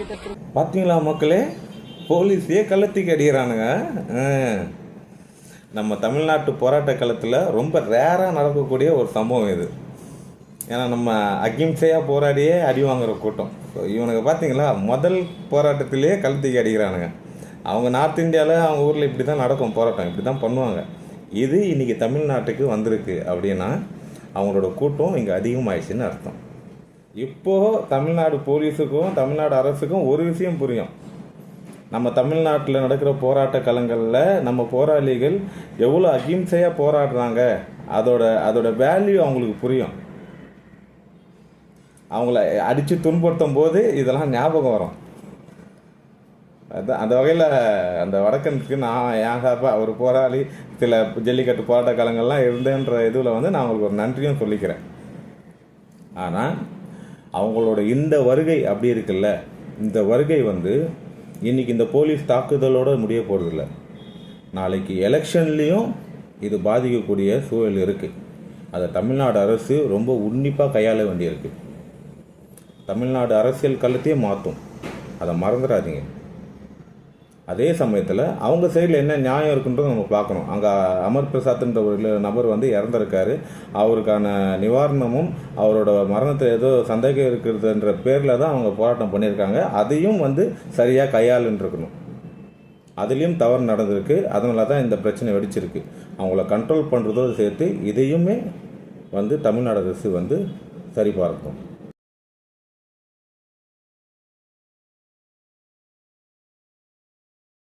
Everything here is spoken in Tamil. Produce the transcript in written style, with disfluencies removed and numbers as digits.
பார்த்தீங்களா மக்களே, போலீஸே கள்ளத்துக்கு அடிக்கிறானுங்க. நம்ம தமிழ்நாட்டு போராட்ட களத்தில் ரொம்ப ரேராக நடக்கக்கூடிய ஒரு சம்பவம் இது. ஏன்னா நம்ம அகிம்சையாக போராடியே அடி வாங்குகிற கூட்டம். ஸோ இவனுக்கு பார்த்தீங்களா, முதல் போராட்டத்திலே கள்ளத்துக்கு அடிக்கிறானுங்க. அவங்க நார்த் இந்தியாவில் அவங்க ஊரில் இப்படி தான் நடக்கும் போராட்டம், இப்படி தான் பண்ணுவாங்க. இது இன்றைக்கி தமிழ்நாட்டுக்கு வந்திருக்கு அப்படின்னா அவங்களோட கூட்டம் இங்கே அதிகமாகிடுச்சின்னு அர்த்தம். இப்போது தமிழ்நாடு போலீஸுக்கும் தமிழ்நாடு அரசுக்கும் ஒரு விஷயம் புரியும். நம்ம தமிழ்நாட்டில் நடக்கிற போராட்ட களங்களில் நம்ம போராளிகள் எவ்வளோ அகிம்சையாக போராடுறாங்க, அதோட வேல்யூ அவங்களுக்கு புரியும். அவங்கள அடித்து துன்புறுத்தும் போது இதெல்லாம் ஞாபகம் வரும். அந்த வகையில் அந்த வடக்கனுக்கு நான் என் சார்பாக ஒரு போராளி சில ஜல்லிக்கட்டு போராட்ட காலங்கள்லாம் இருந்தேன்ற இதில் நான் அவங்களுக்கு ஒரு நன்றியும் சொல்லிக்கிறேன். ஆனால் அவங்களோட இந்த வருகை அப்படி இருக்குல்ல, இந்த வருகை இன்றைக்கி இந்த போலீஸ் தாக்குதலோடு முடிய போகிறதில்ல. நாளைக்கு எலெக்ஷன்லேயும் இது பாதிக்கக்கூடிய சூழல் இருக்குது. அதை தமிழ்நாடு அரசு ரொம்ப உன்னிப்பாக கையாள வேண்டியிருக்கு. தமிழ்நாடு அரசியல் களத்தையே மாற்றும், அதை மறந்துடாதீங்க. அதே சமயத்தில் அவங்க சைடில் என்ன நியாயம் இருக்குன்றதை நம்ம பார்க்கணும். அங்கே அமர் பிரசாத்ன்ற ஒரு நபர் இறந்துருக்காரு. அவருக்கான நிவாரணமும் அவரோட மரணத்தில் ஏதோ சந்தேகம் இருக்கிறதுன்ற பேரில் தான் அவங்க போராட்டம் பண்ணியிருக்காங்க. அதையும் சரியாக கையாளுன்ருக்கணும். அதுலேயும் தவறு நடந்திருக்கு. அதனால தான் இந்த பிரச்சனை வெடிச்சிருக்கு. அவங்கள கண்ட்ரோல் பண்ணுறதோடு சேர்த்து இதையுமே தமிழ்நாடு அரசு சரி பார்க்கணும்.